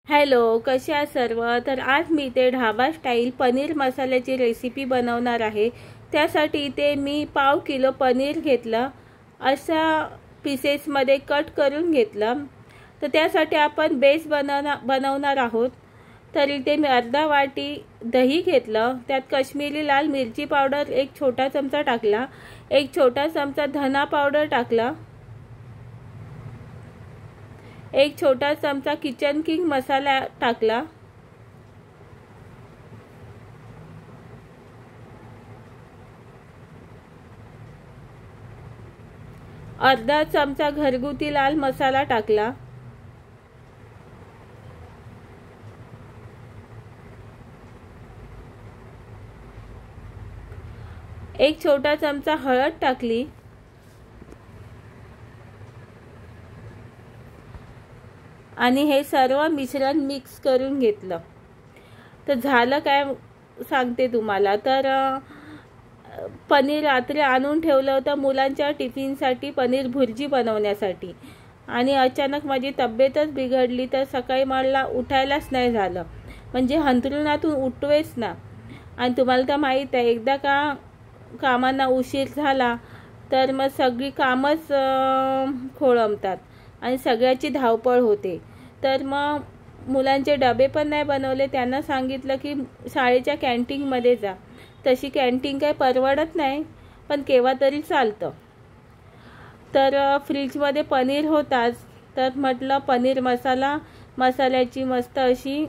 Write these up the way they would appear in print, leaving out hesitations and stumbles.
Hello, कसे आहात सर्व? तर आज मी इथे ढाबा स्टाईल पनीर मसाल्याची रेसिपी बनवणार आहे। त्यासाठी इथे मी पाव किलो पनीर घेतलं, अशा पीसेसमध्ये कट करून घेतलं। तर त्यासाठी आपण बेस बनवणार आहोत। तर इथे मी अर्धा वाटी दही घेतलं, त्यात काश्मीरी लाल मिरची पावडर एक छोटा चमचा टाकला, एक छोटा चमचा धना पावडर टाकला, एक छोटा चमचा किचन किंग मसाला टाकला, अर्धा चमचा घरगुती लाल मसाला टाकला, एक छोटा चमचा हळद टाकली आणि हे सर्व मिश्रण मिक्स करून घेतलं। तर झालं काय सांगते तुम्हाला। तर पनीर रात्री आणून ठेवलं होतं मुलांच्या टिफिनसाठी, पनीर भुर्जी बनवण्यासाठी, आणि अचानक माझी तब्येतच बिघडली। तर सकाळी मला उठायलाच नाही झालं, म्हणजे अंथरुणातून उठवेच ना। आणि तुम्हाला तर माहीत आहे, एकदा का कामांना उशीर झाला तर मग सगळी कामच खोळंबतात आणि सगळ्याची धावपळ होते। तर मग मुलांचे डबे पण नाही बनवले, त्यांना सांगितलं की शाळेच्या कॅन्टीनमध्ये जा। तशी कॅन्टीन काही परवडत नाही, पण केव्हा तरी चालतं। तर फ्रीजमध्ये पनीर होताच, तर म्हटलं पनीर मसाल्याची मस्त अशी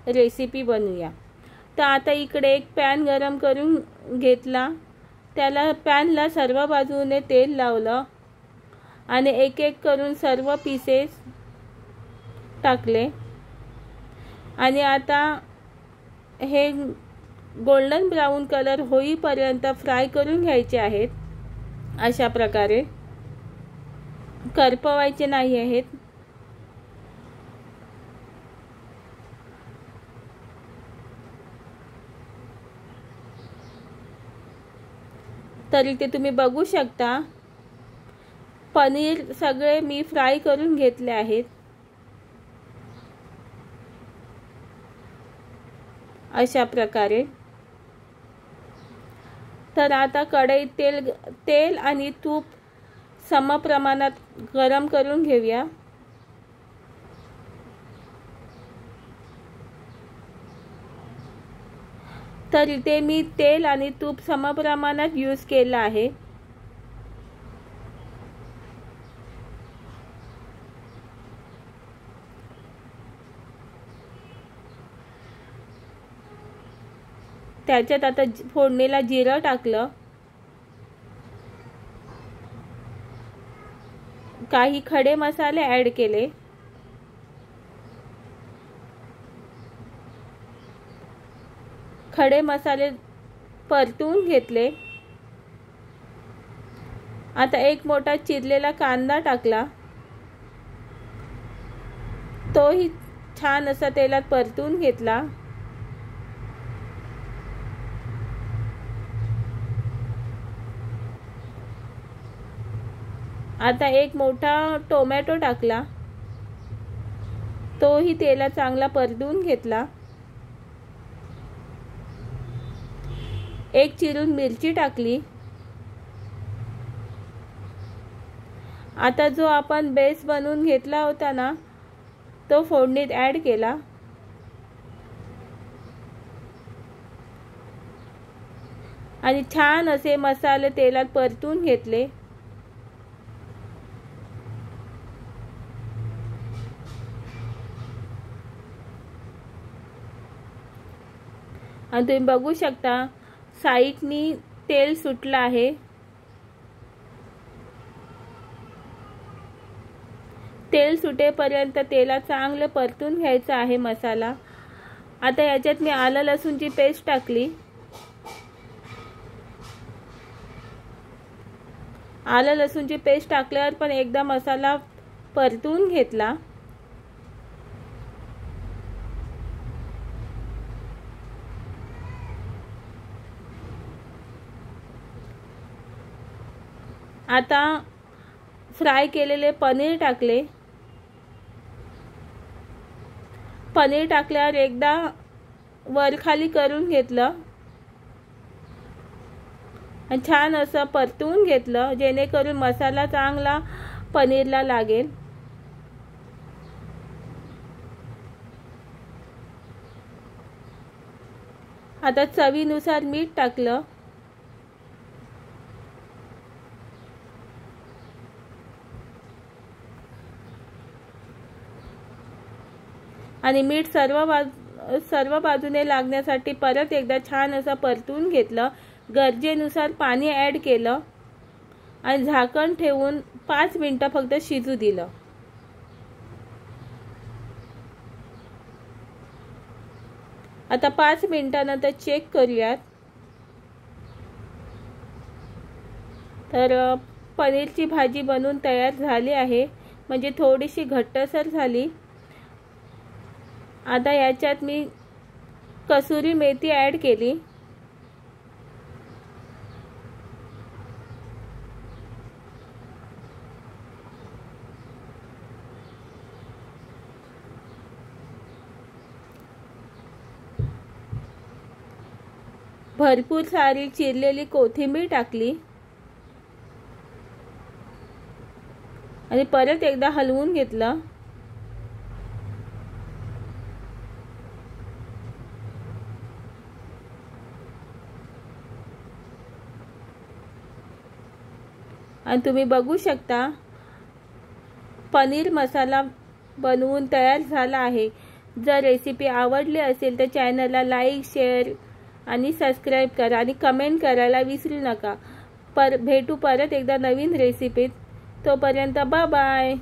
रेसिपी बनवूया। तर आता इकडे एक पॅन गरम करून घेतला, त्याला पॅनला सर्व बाजूने तेल लावलं आणि एक एक करून सर्व पीसेस टाकले आणि आता हे गोल्डन ब्राऊन कलर होईपर्यंत फ्राय करून घ्यायचे आहेत। अशा प्रकारे करपवायचे नाही आहेत। तर इथे तुम्ही बघू शकता, पनीर सगळे मी फ्राय करून घेतले आहेत। अशा प्रकारे तर आता कढईत तेल आणि तूप समप्रमाणात गरम करून घेऊया। तर इथे मी तेल आणि तूप समप्रमाणात यूज केलं आहे। त्याच्यात आता फोडणीला जिरं टाकलं, काही खडे मसाले ॲड केले, खडे मसाले परतून घेतले। आता एक मोठा चिरलेला कांदा टाकला, तोही छान असा तेलात परतून घेतला। आता एक मोठा टोमॅटो टाकला, तोही तेलात चांगला परतून घेतला। एक चिरून मिरची टाकली। आता जो आपण बेस बनवून घेतला होता ना, तो फोडणीत ॲड केला आणि छान असे मसाले तेलात परतून घेतले। आणि तुम्ही बघू शकता, साईडनी तेल सुटलं आहे। तेल सुटेपर्यंत तेलात चांगलं परतून घ्यायचा आहे मसाला। आता याच्यात मी आलं लसूणची पेस्ट टाकली। आलं लसूणची पेस्ट टाकल्यावर पण एकदा मसाला परतून घेतला। आता फ्राय केलेले पनीर टाकले पनीर टाकल्यावर एकदा वर खाली करून घेतलं आणि छान असं परतवून घेतलं, जेणेकरून मसाला चांगला पनीरला लागेल. आता चवीनुसार मीठ टाकलं आणि मीठ सर्व बाजूने लागण्यासाठी परत एकदा छान असं परतून घेतलं. गरजेनुसार पाणी ॲड केलं आणि झाकण ठेवून 5 मिनिटं फक्त शिजू दिलं. आता 5 मिनिटानंतर चेक करूयात. तर पनीरची भाजी बनवून तयार झाली आहे, म्हणजे थोडीशी घट्टसर झाली. आता याच्यात मी कसुरी मेथी ॲड केली. भरपूर सारी चिरलेली कोथिंबीर टाकली आणि परत एकदा हलवून घेतलं. आणि तुम्ही बघू शकता पनीर मसाला बनवून तयार झाला आहे. जर रेसिपी आवडली असेल तर चॅनलला लाईक, शेअर आणि सबस्क्राईब करा आणि कमेंट करायला विसरू नका. भेटू परत एकदा नवीन रेसिपीत. तोपर्यंत बाय बाय.